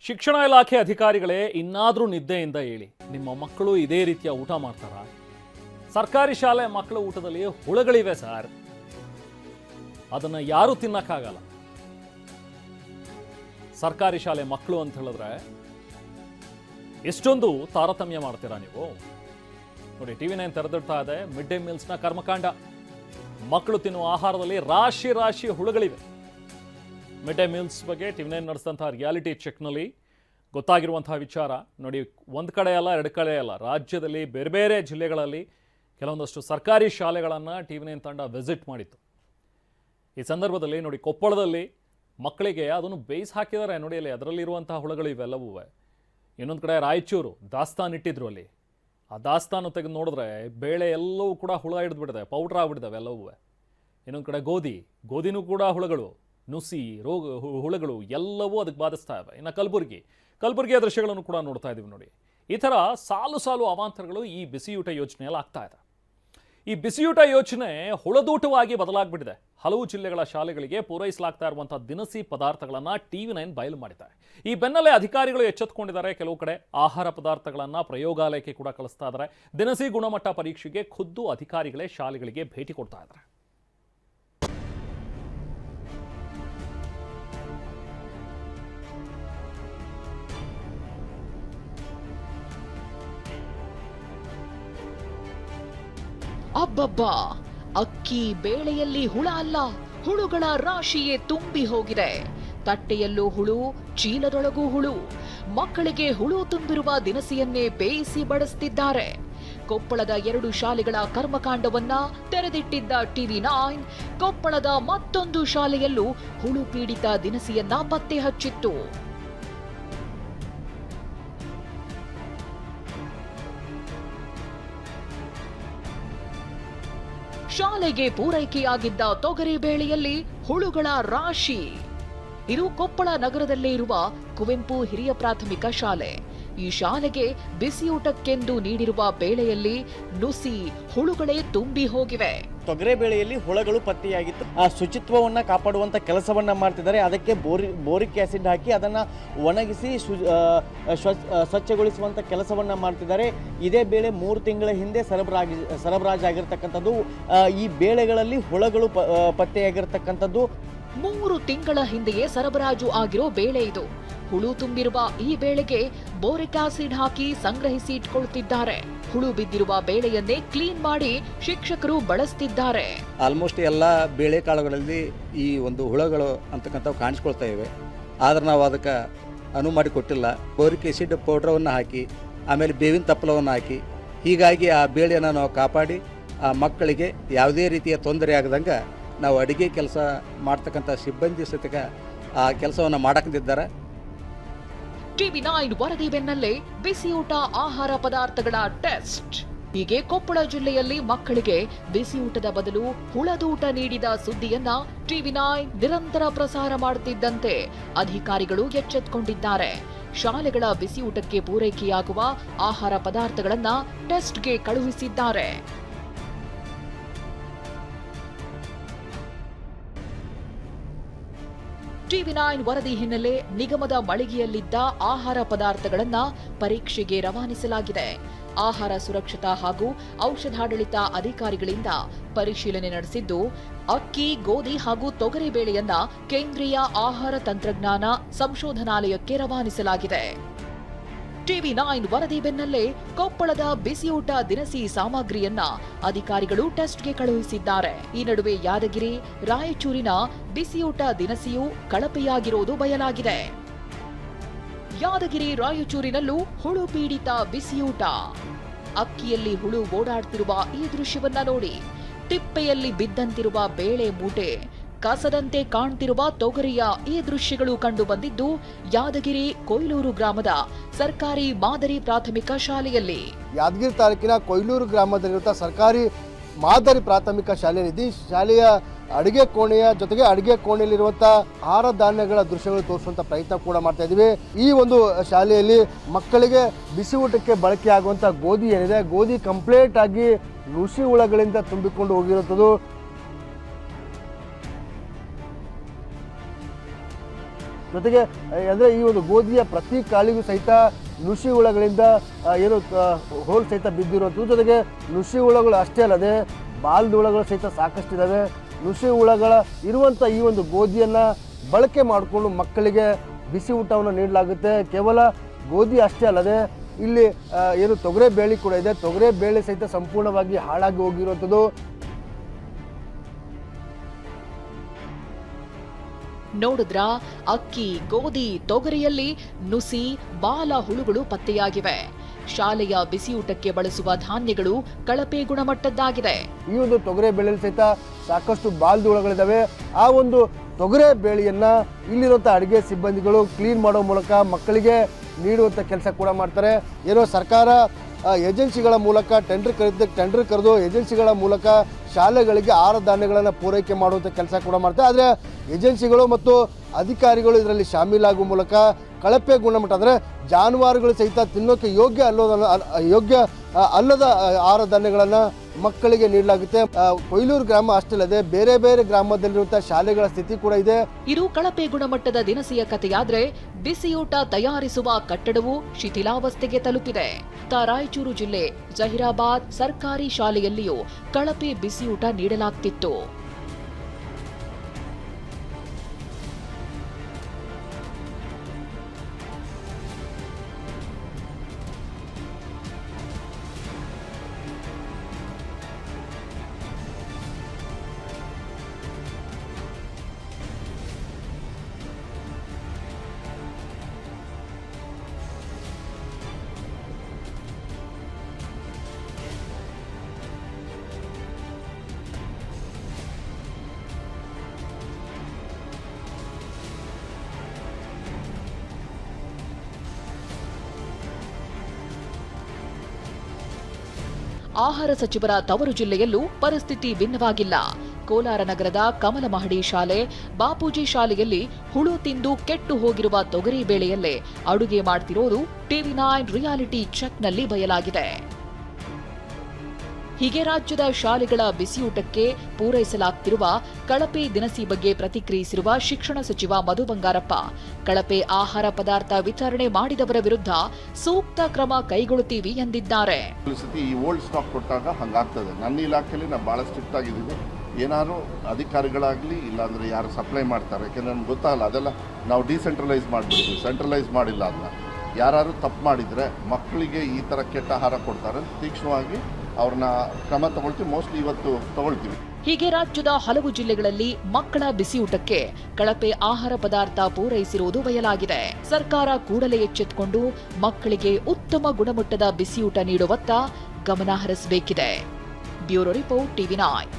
ಶಿಕ್ಷಣ ಇಲಾಖೆ ಅಧಿಕಾರಿಗಳೇ ಇನ್ನಾದರೂ ನಿದ್ದೆಯಿಂದ ಹೇಳಿ, ನಿಮ್ಮ ಮಕ್ಕಳು ಇದೇ ರೀತಿಯ ಊಟ ಮಾಡ್ತಾರಾ? ಸರ್ಕಾರಿ ಶಾಲೆ ಮಕ್ಕಳ ಊಟದಲ್ಲಿ ಹುಳುಗಳಿವೆ ಸರ್, ಅದನ್ನು ಯಾರೂ ತಿನ್ನಕ್ಕಾಗಲ್ಲ. ಸರ್ಕಾರಿ ಶಾಲೆ ಮಕ್ಕಳು ಅಂತ ಹೇಳಿದ್ರೆ ಎಷ್ಟೊಂದು ತಾರತಮ್ಯ ಮಾಡ್ತೀರಾ ನೀವು? ನೋಡಿ, TV9 ತೆರೆದಿಡ್ತಾ ಇದೆ ಮಿಡ್ ಡೇ ಮೀಲ್ಸ್ನ ಕರ್ಮಕಾಂಡ. ಮಕ್ಕಳು ತಿನ್ನುವ ಆಹಾರದಲ್ಲಿ ರಾಶಿ ರಾಶಿ ಹುಳುಗಳಿವೆ. ಮಿಡ್ ಡೇ ಮೀಲ್ಸ್ ಬಗ್ಗೆ TV9 ನಡೆಸಿದಂತಹ ರಿಯಾಲಿಟಿ ಚೆಕ್ನಲ್ಲಿ ಗೊತ್ತಾಗಿರುವಂತಹ ವಿಚಾರ ನೋಡಿ. ಒಂದು ಕಡೆ ಅಲ್ಲ, ಎರಡು ಕಡೆ ಅಲ್ಲ, ರಾಜ್ಯದಲ್ಲಿ ಬೇರೆ ಬೇರೆ ಜಿಲ್ಲೆಗಳಲ್ಲಿ ಕೆಲವೊಂದಷ್ಟು ಸರ್ಕಾರಿ ಶಾಲೆಗಳನ್ನು TV9 ತಂಡ ವಿಸಿಟ್ ಮಾಡಿತ್ತು. ಈ ಸಂದರ್ಭದಲ್ಲಿ ನೋಡಿ, ಕೊಪ್ಪಳದಲ್ಲಿ ಮಕ್ಕಳಿಗೆ ಅದನ್ನು ಬೇಯಿಸಿ ಹಾಕಿದ್ದಾರೆ ನೋಡಿ. ಅಲ್ಲಿ ಅದರಲ್ಲಿರುವಂತಹ ಹುಳುಗಳು ಇವೆಲ್ಲವೂ. ಇನ್ನೊಂದು ಕಡೆ ರಾಯಚೂರು ದಾಸ್ತಾನು ಇಟ್ಟಿದ್ರು. ಅಲ್ಲಿ ಆ ದಾಸ್ತಾನು ತೆಗೆದು ನೋಡಿದ್ರೆ ಬೇಳೆ ಎಲ್ಲವೂ ಕೂಡ ಹುಳ ಹಿಡಿದ್ಬಿಟ್ಟಿದೆ, ಪೌಡ್ರ್ ಆಗ್ಬಿಟ್ಟಿದ್ದಾವೆ ಎಲ್ಲವೂ. ಇನ್ನೊಂದು ಕಡೆ ಗೋಧಿನೂ ಕೂಡ ಹುಳುಗಳು, ನುಸಿ ಹುಳುಗಳು ಎಲ್ಲವೂ ಅದಕ್ಕೆ ಬಾಧಿಸ್ತಾ ಇವೆ. ಇನ್ನು ಕಲಬುರಗಿಯ ದೃಶ್ಯಗಳನ್ನು ಕೂಡ ನೋಡ್ತಾ ಇದ್ದೀವಿ ನೋಡಿ. ಈ ಥರ ಸಾಲು ಅವಾಂತರಗಳು ಈ ಬಿಸಿಯೂಟ ಯೋಜನೆಯಲ್ಲಿ ಆಗ್ತಾ ಇದೆ. ಈ ಬಿಸಿಯೂಟ ಯೋಜನೆ ಹುಳದೂಟವಾಗಿ ಬದಲಾಗ್ಬಿಟ್ಟಿದೆ. ಹಲವು ಜಿಲ್ಲೆಗಳ ಶಾಲೆಗಳಿಗೆ ಪೂರೈಸಲಾಗ್ತಾ ಇರುವಂತಹ ದಿನಸಿ ಪದಾರ್ಥಗಳನ್ನು TV9 ಬಯಲು ಮಾಡಿದೆ. ಈ ಬೆನ್ನಲ್ಲೇ ಅಧಿಕಾರಿಗಳು ಎಚ್ಚೆತ್ತುಕೊಂಡಿದ್ದಾರೆ. ಕೆಲವು ಕಡೆ ಆಹಾರ ಪದಾರ್ಥಗಳನ್ನು ಪ್ರಯೋಗಾಲಯಕ್ಕೆ ಕೂಡ ಕಳಿಸ್ತಾ ಇದ್ದಾರೆ. ದಿನಸಿ ಗುಣಮಟ್ಟ ಪರೀಕ್ಷೆಗೆ ಖುದ್ದು ಅಧಿಕಾರಿಗಳೇ ಶಾಲೆಗಳಿಗೆ ಭೇಟಿ ಕೊಡ್ತಾ ಇದ್ದಾರೆ. ಅಬ್ಬಬ್ಬಾ, ಅಕ್ಕಿ ಬೇಳೆಯಲ್ಲಿ ಹುಳ ಅಲ್ಲ, ಹುಳುಗಳ ರಾಶಿಯೇ ತುಂಬಿ ಹೋಗಿದೆ. ತಟ್ಟೆಯಲ್ಲೂ ಹುಳು, ಚೀಲದೊಳಗೂ ಹುಳು. ಮಕ್ಕಳಿಗೆ ಹುಳು ತುಂಬಿರುವ ದಿನಸಿಯನ್ನೇ ಬೇಯಿಸಿ ಬಡಿಸುತ್ತಿದ್ದಾರೆ. ಕೊಪ್ಪಳದ 2 ಶಾಲೆಗಳ ಕರ್ಮಕಾಂಡವನ್ನ ತೆರೆದಿಟ್ಟಿದ್ದ TV9 ಕೊಪ್ಪಳದ ಮತ್ತೊಂದು ಶಾಲೆಯಲ್ಲೂ ಹುಳು ಪೀಡಿತ ದಿನಸಿಯನ್ನ ಪತ್ತೆ ಹಚ್ಚಿತ್ತು. ಶಾಲೆಗೆ ಪೂರೈಕೆಯಾಗಿದ್ದ ತೊಗರಿ ಬೇಳೆಯಲ್ಲಿ ಹುಳುಗಳ ರಾಶಿ. ಇದು ಕೊಪ್ಪಳ ನಗರದಲ್ಲೇ ಇರುವ ಕುವೆಂಪು ಹಿರಿಯ ಪ್ರಾಥಮಿಕ ಶಾಲೆ. ಈ ಶಾಲೆಗೆ ಬಿಸಿಯೂಟಕ್ಕೆಂದು ನೀಡಿರುವ ಬೇಳೆಯಲ್ಲಿ ನುಸಿ, ಹುಳುಗಳೇ ತುಂಬಿ ಹೋಗಿವೆ. ತೊಗರೆ ಬೇಳೆಯಲ್ಲಿ ಹುಳಗಳು ಪತ್ತೆಯಾಗಿತ್ತು. ಆ ಶುಚಿತ್ವವನ್ನು ಕಾಪಾಡುವಂಥ ಕೆಲಸವನ್ನ ಮಾಡ್ತಿದ್ದಾರೆ. ಅದಕ್ಕೆ ಬೋರಿಕ್ ಆಸಿಡ್ ಹಾಕಿ ಅದನ್ನು ಒಣಗಿಸಿ ಸ್ವಚ್ಛಗೊಳಿಸುವಂಥ ಕೆಲಸವನ್ನ ಮಾಡ್ತಿದ್ದಾರೆ. ಇದೇ ಬೇಳೆ 3 ತಿಂಗಳ ಹಿಂದೆ ಸರಬರಾಜಾಗಿರ್ತಕ್ಕಂಥದ್ದು. ಈ ಬೇಳೆಗಳಲ್ಲಿ ಹುಳಗಳು ಪತ್ತೆಯಾಗಿರ್ತಕ್ಕಂಥದ್ದು 3 ತಿಂಗಳ ಹಿಂದೆಯೇ ಸರಬರಾಜು ಆಗಿರೋ ಬೇಳೆ ಇದು. ಹುಳು ತುಂಬಿರುವ ಈ ಬೇಳೆಗೆ ಬೋರಿಕ್ ಆಸಿಡ್ ಹಾಕಿ ಸಂಗ್ರಹಿಸಿ ಇಟ್ಕೊಳ್ತಿದ್ದಾರೆ. ಹುಳು ಬಿದ್ದಿರುವ ಬೇಳೆಯನ್ನೇ ಕ್ಲೀನ್ ಮಾಡಿ ಶಿಕ್ಷಕರು ಬಳಸ್ತಿದ್ದಾರೆ. ಆಲ್ಮೋಸ್ಟ್ ಎಲ್ಲ ಬೇಳೆಕಾಳುಗಳಲ್ಲಿ ಈ ಒಂದು ಹುಳುಗಳು ಅಂತಕ್ಕಂಥವು ಕಾಣಿಸ್ಕೊಳ್ತಾ ಇವೆ. ಆದ್ರೆ ನಾವು ಅದಕ್ಕೆ ಅನುವು ಮಾಡಿ ಕೊಟ್ಟಿಲ್ಲ. ಬೋರಿಕ್ ಆಸಿಡ್ ಪೌಡ್ರವನ್ನು ಹಾಕಿ, ಆಮೇಲೆ ಬೇವಿನ ತಪ್ಪಲವನ್ನು ಹಾಕಿ, ಹೀಗಾಗಿ ಆ ಬೇಳೆಯನ್ನು ನಾವು ಕಾಪಾಡಿ ಆ ಮಕ್ಕಳಿಗೆ ಯಾವುದೇ ರೀತಿಯ ತೊಂದರೆ ಆಗದಂಗೆ ನಾವು ಅಡುಗೆ ಕೆಲಸ ಮಾಡ್ತಕ್ಕಂಥ ಸಿಬ್ಬಂದಿ ಸಹಿತ ಆ ಕೆಲಸವನ್ನು ಮಾಡಕ್ಕಿದ್ದಾರೆ. TV9 ವರದಿ ಬೆನ್ನಲ್ಲೇ ಬಿಸಿಯೂಟ ಆಹಾರ ಪದಾರ್ಥಗಳ ಟೆಸ್ಟ್. ಹೀಗೆ ಕೊಪ್ಪಳ ಜಿಲ್ಲೆಯಲ್ಲಿ ಮಕ್ಕಳಿಗೆ ಬಿಸಿಯೂಟದ ಬದಲು ಹುಳದೂಟ ನೀಡಿದ ಸುದ್ದಿಯನ್ನ TV9 ನಿರಂತರ ಪ್ರಸಾರ ಮಾಡುತ್ತಿದ್ದಂತೆ ಅಧಿಕಾರಿಗಳು ಎಚ್ಚೆತ್ತುಕೊಂಡಿದ್ದಾರೆ. ಶಾಲೆಗಳ ಬಿಸಿಯೂಟಕ್ಕೆ ಪೂರೈಕೆಯಾಗುವ ಆಹಾರ ಪದಾರ್ಥಗಳನ್ನ ಟೆಸ್ಟ್ಗೆ ಕಳುಹಿಸಿದ್ದಾರೆ. TV9 ವರದಿ ಹಿನ್ನೆಲೆ ನಿಗಮದ ಮಳಿಗೆಯಲ್ಲಿದ್ದ ಆಹಾರ ಪದಾರ್ಥಗಳನ್ನ ಪರೀಕ್ಷೆಗೆ ರವಾನಿಸಲಾಗಿದೆ. ಆಹಾರ ಸುರಕ್ಷತಾ ಹಾಗೂ ಔಷಧಾಡಳಿತ ಅಧಿಕಾರಿಗಳಿಂದ ಪರಿಶೀಲನೆ ನಡೆಸಿದ್ದು, ಅಕ್ಕಿ, ಗೋಧಿ ಹಾಗೂ ತೊಗರಿ ಬೇಳೆಯನ್ನ ಕೇಂದ್ರೀಯ ಆಹಾರ ತಂತ್ರಜ್ಞಾನ ಸಂಶೋಧನಾಲಯಕ್ಕೆ ರವಾನಿಸಲಾಗಿದೆ. TV9 ವರದಿ ಬೆನ್ನಲ್ಲೇ ಕೊಪ್ಪಳದ ಬಿಸಿಯೂಟ ದಿನಸಿ ಸಾಮಗ್ರಿಯನ್ನ ಅಧಿಕಾರಿಗಳು ಟೆಸ್ಟ್ಗೆ ಕಳುಹಿಸಿದ್ದಾರೆ. ಈ ನಡುವೆ ಯಾದಗಿರಿ, ರಾಯಚೂರಿನ ಬಿಸಿಯೂಟ ದಿನಸಿಯು ಕಳಪೆಯಾಗಿರುವುದು ಬಯಲಾಗಿದೆ. ಯಾದಗಿರಿ, ರಾಯಚೂರಿನಲ್ಲೂ ಹುಳು ಪೀಡಿತ ಬಿಸಿಯೂಟ. ಅಕ್ಕಿಯಲ್ಲಿ ಹುಳು ಓಡಾಡ್ತಿರುವ ಈ ದೃಶ್ಯವನ್ನ ನೋಡಿ. ತಿಪ್ಪೆಯಲ್ಲಿ ಬಿದ್ದಂತಿರುವ ಬೇಳೆ ಮೂಟೆ, ಕಸದಂತೆ ಕಾಣ್ತಿರುವ ತೊಗರಿಯ ಈ ದೃಶ್ಯಗಳು ಕಂಡು ಬಂದಿದ್ದು ಯಾದಗಿರಿ ಕೊಯ್ಲೂರು ಗ್ರಾಮದ ಸರ್ಕಾರಿ ಮಾದರಿ ಪ್ರಾಥಮಿಕ ಶಾಲೆಯಲ್ಲಿ. ಯಾದಗಿರಿ ತಾಲೂಕಿನ ಕೊಯ್ಲೂರು ಗ್ರಾಮದಲ್ಲಿರುವ ಸರ್ಕಾರಿ ಮಾದರಿ ಪ್ರಾಥಮಿಕ ಶಾಲೆಯಲ್ಲಿ ಶಾಲೆಯ ಅಡುಗೆ ಕೋಣೆಯ ಜೊತೆಗೆ ಅಡುಗೆ ಕೋಣೆಯಲ್ಲಿರುವಂತಹ ಆಹಾರ ಧಾನ್ಯಗಳ ದೃಶ್ಯಗಳು ತೋರಿಸುವಂತ ಪ್ರಯತ್ನ ಕೂಡ ಮಾಡ್ತಾ ಇದ್ದೀವಿ. ಈ ಒಂದು ಶಾಲೆಯಲ್ಲಿ ಮಕ್ಕಳಿಗೆ ಬಿಸಿ ಊಟಕ್ಕೆ ಬಳಕೆಯಾಗುವಂತ ಗೋಧಿ ಏನಿದೆ, ಗೋಧಿ ಕಂಪ್ಲೀಟ್ ಆಗಿ ನುಸಿ ಹುಳಗಳಿಂದ ತುಂಬಿಕೊಂಡು ಹೋಗಿರುತ್ತದೆ. ಜೊತೆಗೆ ಅಂದರೆ ಈ ಒಂದು ಗೋಧಿಯ ಪ್ರತಿ ಕಾಳಿಗೂ ಸಹಿತ ನುಸಿ ಹುಳಗಳಿಂದ ಹೋಲ್ ಸಹಿತ ಬಿದ್ದಿರುವಂಥದ್ದು. ಜೊತೆಗೆ ನುಸಿ ಹುಳಗಳು ಅಷ್ಟೇ ಅಲ್ಲದೆ ಬಾಲ್ದ ಹುಳಗಳು ಸಹಿತ ಸಾಕಷ್ಟಿದ್ದಾವೆ. ನುಸಿ ಹುಳಗಳ ಇರುವಂಥ ಈ ಒಂದು ಗೋಧಿಯನ್ನು ಬಳಕೆ ಮಾಡಿಕೊಂಡು ಮಕ್ಕಳಿಗೆ ಬಿಸಿ ಊಟವನ್ನು ನೀಡಲಾಗುತ್ತೆ. ಕೇವಲ ಗೋಧಿ ಅಷ್ಟೇ ಅಲ್ಲದೆ ಇಲ್ಲಿ ತೊಗರೆ ಬೇಳೆ ಕೂಡ ಇದೆ. ತೊಗರೆ ಬೇಳೆ ಸಹಿತ ಸಂಪೂರ್ಣವಾಗಿ ಹಾಳಾಗಿ ಹೋಗಿರುವಂಥದ್ದು. ನೋಡಿದ್ರ ಅಕ್ಕಿ, ಗೋಧಿ, ತೊಗರಿಯಲ್ಲಿ ನುಸಿ, ಬಾಲ ಹುಳುಗಳು ಪತ್ತೆಯಾಗಿವೆ. ಶಾಲೆಯ ಬಿಸಿಯೂಟಕ್ಕೆ ಬಳಸುವ ಧಾನ್ಯಗಳು ಕಳಪೆ ಗುಣಮಟ್ಟದ್ದಾಗಿದೆ. ಈ ಒಂದು ತೊಗರೆ ಬೇಳೆಯಲ್ಲಿ ಸಹಿತ ಸಾಕಷ್ಟು ಬಾಲ್ದು ಹುಳಗಳಿದ್ದಾವೆ. ಆ ಒಂದು ತೊಗರೆ ಬೇಳೆಯನ್ನ ಇಲ್ಲಿರುವಂಥ ಅಡುಗೆ ಸಿಬ್ಬಂದಿಗಳು ಕ್ಲೀನ್ ಮಾಡೋ ಮೂಲಕ ಮಕ್ಕಳಿಗೆ ನೀಡುವಂಥ ಕೆಲಸ ಕೂಡ ಮಾಡ್ತಾರೆ. ಸರ್ಕಾರ ಏಜೆನ್ಸಿಗಳ ಮೂಲಕ ಟೆಂಡರ್ ಕರೆದು ಏಜೆನ್ಸಿಗಳ ಮೂಲಕ ಶಾಲೆಗಳಿಗೆ ಆಹಾರ ಧಾನ್ಯಗಳನ್ನು ಪೂರೈಕೆ ಮಾಡುವಂಥ ಕೆಲಸ ಕೂಡ ಮಾಡ್ತಾರೆ. ಆದರೆ ಏಜೆನ್ಸಿಗಳು ಮತ್ತು ಅಧಿಕಾರಿಗಳು ಇದರಲ್ಲಿ ಶಾಮೀಲಾಗುವ ಮೂಲಕ ಕಳಪೆ ಗುಣಮಟ್ಟ ಅಂದರೆ ಜಾನುವಾರುಗಳು ಸಹಿತ ತಿನ್ನೋಕೆ ಯೋಗ್ಯ ಅಲ್ಲದ ಆಹಾರ ಧಾನ್ಯಗಳನ್ನು ಮಕ್ಕಳಿಗೆ ನೀಡಲಾಗುತ್ತೆ. ಕೊಯ್ಲೂರು ಗ್ರಾಮ ಅಷ್ಟೇ ಅಲ್ಲದೆ ಬೇರೆ ಬೇರೆ ಗ್ರಾಮದಲ್ಲಿರುವಂತಹ ಶಾಲೆಗಳ ಸ್ಥಿತಿ ಕೂಡ ಇದೆ. ಇದು ಕಳಪೆ ಗುಣಮಟ್ಟದ ದಿನಸಿಯ ಕಥೆಯಾದ್ರೆ ಬಿಸಿಯೂಟ ತಯಾರಿಸುವ ಕಟ್ಟಡವು ಶಿಥಿಲಾವಸ್ಥೆಗೆ ತಲುಪಿದೆ. ರಾಯಚೂರು ಜಿಲ್ಲೆ ಜಹೀರಾಬಾದ್ ಸರ್ಕಾರಿ ಶಾಲೆಯಲ್ಲಿಯೂ ಕಳಪೆ ಬಿಸಿಯೂಟ ನೀಡಲಾಗ್ತಿತ್ತು. ಆಹಾರ ಸಚಿವರ ತವರು ಜಿಲ್ಲೆಯಲ್ಲೂ ಪರಿಸ್ಥಿತಿ ಭಿನ್ನವಾಗಿಲ್ಲ. ಕೋಲಾರ ನಗರದ ಕಮಲಮಹಡಿ ಶಾಲೆ, ಬಾಪೂಜಿ ಶಾಲೆಯಲ್ಲಿ ಹುಳು ತಿಂದು ಕೆಟ್ಟು ಹೋಗಿರುವ ತೊಗರಿ ಬೇಳೆಯಲ್ಲೇ ಅಡುಗೆ ಮಾಡ್ತಿರೋದು ಟಿವಿ9 ರಿಯಾಲಿಟಿ ಚೆಕ್ನಲ್ಲಿ ಬಯಲಾಗಿದೆ. ಹೀಗೆ ರಾಜ್ಯದ ಶಾಲೆಗಳ ಬಿಸಿಯೂಟಕ್ಕೆ ಪೂರೈಸಲಾಗ್ತಿರುವ ಕಳಪೆ ದಿನಸಿ ಬಗ್ಗೆ ಪ್ರತಿಕ್ರಿಯಿಸಿರುವ ಶಿಕ್ಷಣ ಸಚಿವ ಮಧು ಬಂಗಾರಪ್ಪ, ಕಳಪೆ ಆಹಾರ ಪದಾರ್ಥ ವಿತರಣೆ ಮಾಡಿದವರ ವಿರುದ್ಧ ಸೂಕ್ತ ಕ್ರಮ ಕೈಗೊಳ್ಳುತ್ತೀವಿ ಎಂದಿದ್ದಾರೆ. ಈ ಓಲ್ಡ್ ಸ್ಟಾಕ್ ಕೊಟ್ಟಾಗ ಹಂಗಾಗ್ತದೆ. ನನ್ನ ಇಲಾಖೆಯಲ್ಲಿ ನಾವು ಭಾಳ ಸ್ಟ್ರಿಕ್ಟ್ ಆಗಿದ್ದೀವಿ. ಏನಾದ್ರು ಅಧಿಕಾರಿಗಳಾಗಲಿ ಇಲ್ಲಾಂದರೆ ಯಾರು ಸಪ್ಲೈ ಮಾಡ್ತಾರೆ, ಯಾಕೆಂದರೆ ನಮ್ಗೆ ಗೊತ್ತಾಗಲ್ಲ, ಅದೆಲ್ಲ ನಾವು ಡಿಸೆಂಟ್ರಲೈಸ್ ಮಾಡಿಬಿಡ್ತೀವಿ, ಸೆಂಟ್ರಲೈಸ್ ಮಾಡಿಲ್ಲ. ಅದನ್ನ ಯಾರು ತಪ್ಪು ಮಾಡಿದರೆ ಮಕ್ಕಳಿಗೆ ಈ ಥರ ಕೆಟ್ಟ ಆಹಾರ ಕೊಡ್ತಾರೆ, ತೀಕ್ಷ್ಣವಾಗಿ ಅವ್ರನ್ನ ಕ್ರಮ ತಗೊಳ್ತೀವಿ. ಮೋಸ್ಟ್ಲಿ ಇವತ್ತು ತಗೊಳ್ತೀವಿ. ಹೀಗೆ ರಾಜ್ಯದ ಹಲವು ಜಿಲ್ಲೆಗಳಲ್ಲಿ ಮಕ್ಕಳ ಬಿಸಿಯೂಟಕ್ಕೆ ಕಳಪೆ ಆಹಾರ ಪದಾರ್ಥ ಪೂರೈಸಿರುವುದು ಬಯಲಾಗಿದೆ. ಸರ್ಕಾರ ಕೂಡಲೇ ಎಚ್ಚೆತ್ತುಕೊಂಡು ಮಕ್ಕಳಿಗೆ ಉತ್ತಮ ಗುಣಮಟ್ಟದ ಬಿಸಿಯೂಟ ನೀಡುವತ್ತ ಗಮನ ಹರಿಸಬೇಕಿದೆ. Bureau report ಟಿವಿ9.